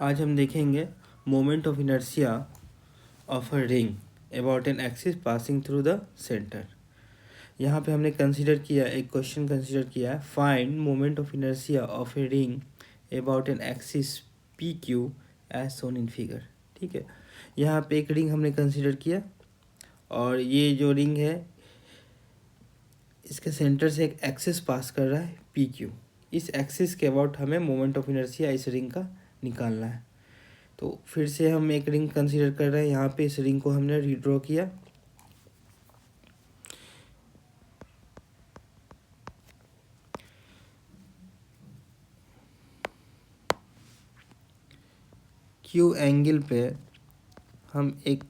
आज हम देखेंगे moment of inertia of a ring about an axis passing through the centre. यहाँ पे हमने कंसीडर किया, एक क्वेश्चन कंसीडर किया है, find moment of inertia of a ring about an axis P Q as shown in figure. ठीक है, यहाँ पे एक रिंग हमने कंसीडर किया और ये जो रिंग है इसके सेंटर से एक एक्सिस पास कर रहा है पी क्यू। इस एक्सिस के अबाउट हमें मोमेंट ऑफ इनर्शिया इस रिंग का निकालना है। तो फिर से हम एक रिंग कंसीडर कर रहे हैं। यहाँ पे इस रिंग को हमने रीड्रॉ किया। क्यू एंगल पे हम एक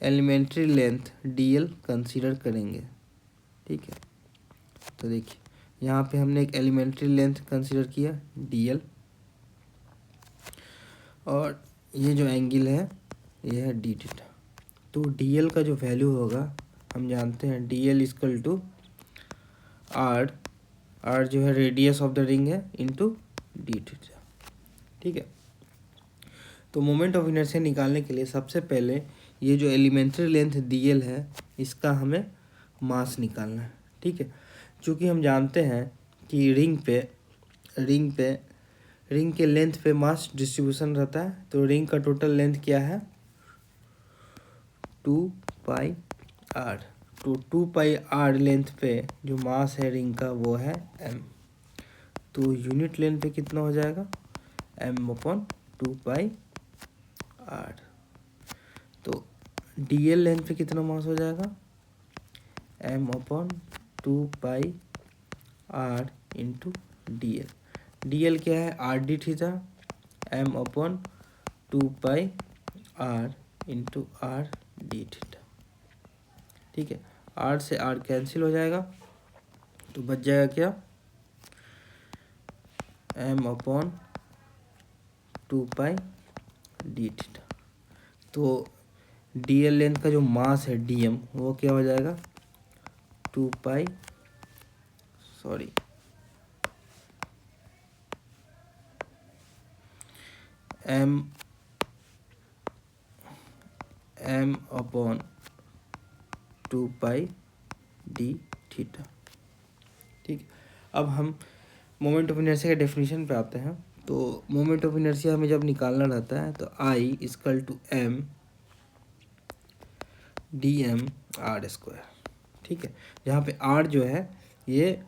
एलिमेंट्री लेंथ डीएल कंसीडर करेंगे। ठीक है, तो देखिए यहाँ पे हमने एक एलिमेंट्री लेंथ कंसीडर किया डीएल, और ये जो एंगल है ये है डी थीटा। तो डीएल का जो वैल्यू होगा हम जानते हैं, dl equal to r, r जो है रेडियस ऑफ द रिंग है इनटू डी थीटा। ठीक है, तो मोमेंट ऑफ इनर्शिया निकालने के लिए सबसे पहले ये जो एलिमेंट्री लेंथ डीएल है इसका हमें मास निकालना है। ठीक है, चूँकि हम जानते हैं कि रिंग के लेंथ पे मास डिस्ट्रीब्यूशन रहता है, तो रिंग का टोटल लेंथ क्या है 2 पाई आर। तो 2 पाई आर लेंथ पे जो मास है रिंग का वो है m। तो यूनिट लेंथ पे कितना हो जाएगा m/2 पाई आर। तो dl लेंथ पे कितना मास हो जाएगा m/2 pi r into dl। dl क्या है r d theta, m/2 pi r into r d theta. ठीक है, आर से आर कैंसिल हो जाएगा तो बच जाएगा क्या m/2 पाई डी थीटा। तो dl लेंथ का जो मास है dm वो क्या हो जाएगा 2 पाई m/2 पाई डी थीटा। ठीक, अब हम मोमेंट ऑफ इनर्शिया के डेफिनेशन पे आते हैं। तो मोमेंट ऑफ इनर्शिया हमें जब निकालना रहता है तो I equal to M D M R square. ठीक है, जहाँ पे आर जो है ये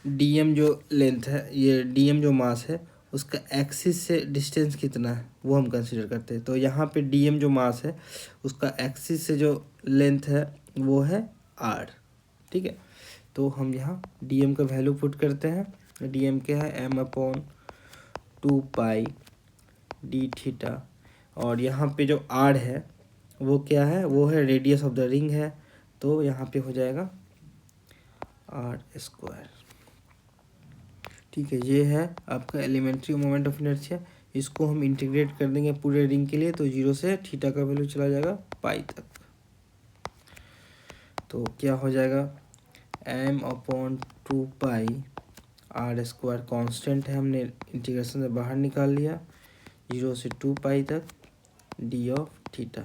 डी एम जो लेंथ है, ये डी एम जो मास है उसका एक्सिस से डिस्टेंस कितना है वो हम कंसीडर करते हैं। तो यहाँ पे डी एम जो मास है उसका एक्सिस से जो लेंथ है वो है आर। ठीक है, तो हम यहाँ डी एम का वैल्यू पुट करते हैं। डी एम क्या है m/2 पाई डी थीटा, और यहाँ पे जो आर है वो क्या है, वो है रेडियस ऑफ द रिंग है, तो यहाँ पे हो जाएगा आर स्क्वायर। ठीक है, ये है आपका एलिमेंट्री मोमेंट ऑफ इनर्शिया। इसको हम इंटीग्रेट कर देंगे पूरे रिंग के लिए, तो 0 से थीटा का वैल्यू चला जाएगा पाई तक। तो क्या हो जाएगा m/2 pi are square constant है, हमने इंटीग्रेशन से बाहर निकाल लिया, 0 से 2 पाई तक डी ऑफ थीटा।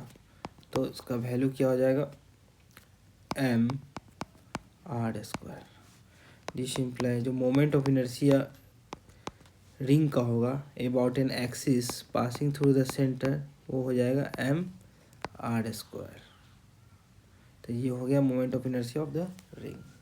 तो इसका वैल्यू क्या हो जाएगा m r square. This imply जो मोमेंट ऑफ इनर्शिया रिंग का होगा about an axis passing through the centre वो हो जाएगा m आर स्क्वायर। तो ये हो गया moment of inertia of the ring.